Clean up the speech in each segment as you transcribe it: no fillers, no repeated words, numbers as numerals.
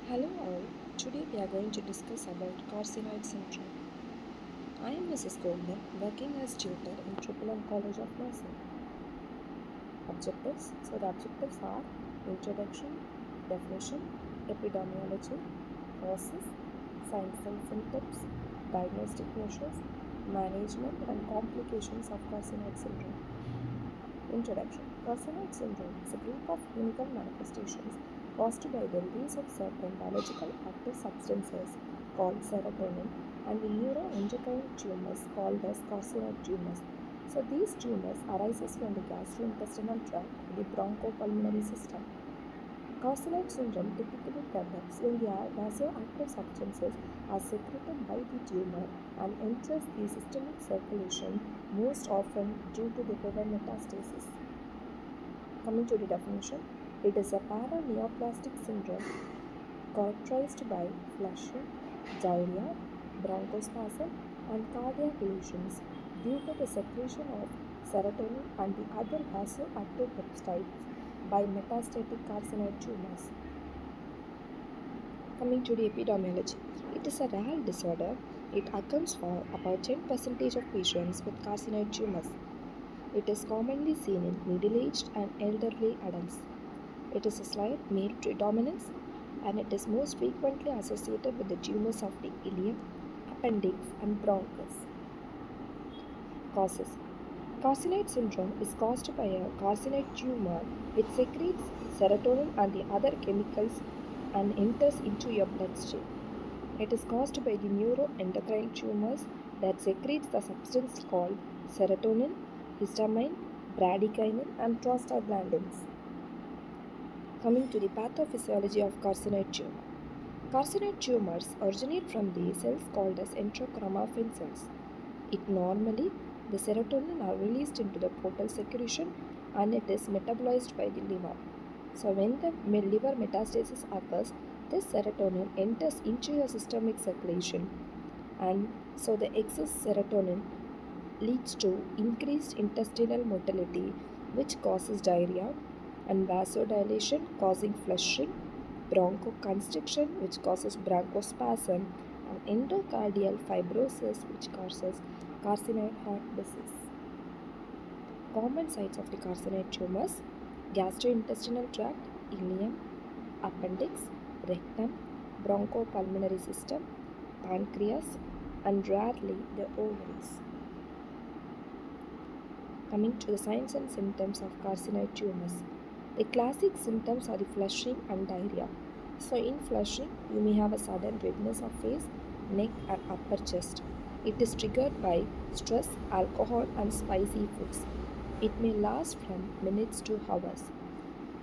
Hello all, today we are going to discuss about carcinoid syndrome. I am Mrs. Golden, working as tutor in M College of Nursing. Objectives. So the objectives are introduction, definition, epidemiology, causes, signs and symptoms, diagnostic measures, management and complications of carcinoid syndrome. Introduction. Carcinoid syndrome is a group of clinical manifestations caused by the release of certain biological active substances called serotonin and the neuroendocrine tumors called as carcinoid tumors. So these tumors arises from the gastrointestinal tract, the bronchopulmonary system. Carcinoid syndrome typically develops when the vasoactive substances are secreted by the tumor and enters the systemic circulation, most often due to the liver metastasis. Coming to the definition, it is a paraneoplastic syndrome characterized by flushing, diarrhea, bronchospasm, and cardiac lesions due to the secretion of serotonin and the other vasoactive peptides by metastatic carcinoid tumors. Coming to the epidemiology, it is a rare disorder. It accounts for about 10% of patients with carcinoid tumors. It is commonly seen in middle-aged and elderly adults. It is a slight male predominance and it is most frequently associated with the tumors of the ileum, appendix, and bronchus. Causes. Carcinoid syndrome is caused by a carcinoid tumor which secretes serotonin and the other chemicals and enters into your bloodstream. It is caused by the neuroendocrine tumors that secretes the substance called serotonin, histamine, bradykinin, and prostaglandins. Coming to the pathophysiology of carcinoid tumor. Carcinoid tumors originate from the cells called as enterochromaffin cells. It normally, the serotonin are released into the portal secretion and it is metabolized by the liver. So when the liver metastasis occurs, this serotonin enters into your systemic circulation and so the excess serotonin leads to increased intestinal motility which causes diarrhea and vasodilation causing flushing, bronchoconstriction which causes bronchospasm and endocardial fibrosis which causes carcinoid heart disease. Common sites of the carcinoid tumors: gastrointestinal tract, ileum, appendix, rectum, bronchopulmonary system, pancreas, and rarely the ovaries. Coming to the signs and symptoms of carcinoid tumors. The classic symptoms are the flushing and diarrhea. So in flushing, you may have a sudden redness of face, neck and upper chest. It is triggered by stress, alcohol and spicy foods. It may last from minutes to hours.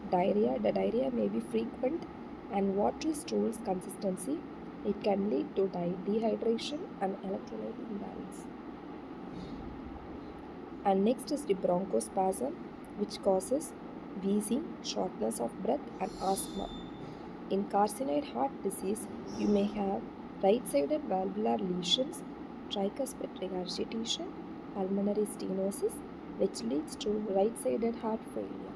Diarrhea. The diarrhea may be frequent and watery stools consistency. It can lead to dehydration and electrolyte imbalance. And next is the bronchospasm, which causes wheezing, shortness of breath, and asthma. In carcinoid heart disease, you may have right-sided valvular lesions, tricuspid regurgitation, pulmonary stenosis, which leads to right-sided heart failure.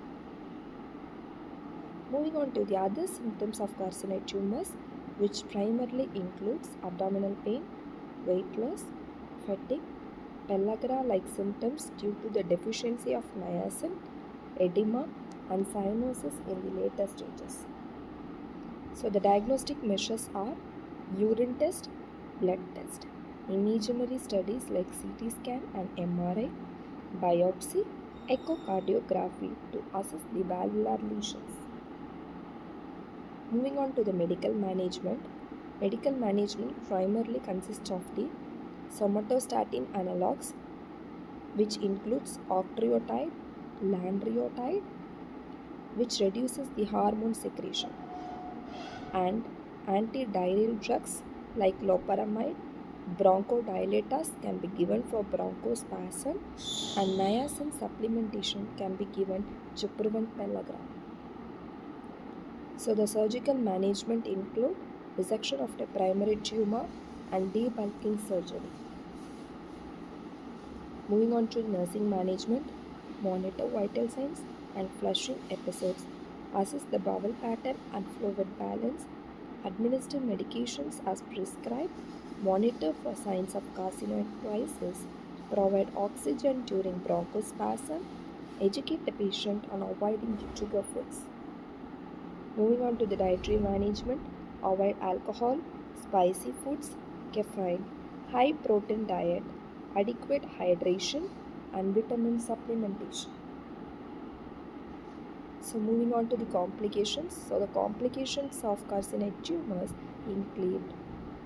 Moving on to the other symptoms of carcinoid tumors, which primarily includes abdominal pain, weight loss, fatigue, pellagra-like symptoms due to the deficiency of niacin, edema, and cyanosis in the later stages. So the diagnostic measures are urine test, blood test, imaginary studies like CT scan and MRI, biopsy, echocardiography to assess the valvular lesions. Moving on to the medical management. Medical management primarily consists of the somatostatin analogs, which includes octreotide, lanreotide, which reduces the hormone secretion, and antidiarrheal drugs like loperamide. Bronchodilators can be given for bronchospasm, and niacin supplementation can be given to prevent pellagra. So the surgical management include resection of the primary tumor and debulking surgery. Moving on to nursing management, monitor vital signs and flushing episodes, assess the bowel pattern and fluid balance, administer medications as prescribed, monitor for signs of carcinoid crisis, provide oxygen during bronchospasm, educate the patient on avoiding the trigger foods. Moving on to the dietary management, avoid alcohol, spicy foods, caffeine, high protein diet, adequate hydration, and vitamin supplementation. So, moving on to the complications. So, the complications of carcinoid tumors include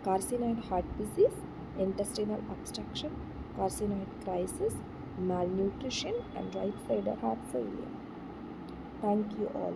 carcinoid heart disease, intestinal obstruction, carcinoid crisis, malnutrition, and right sided heart failure. Thank you all.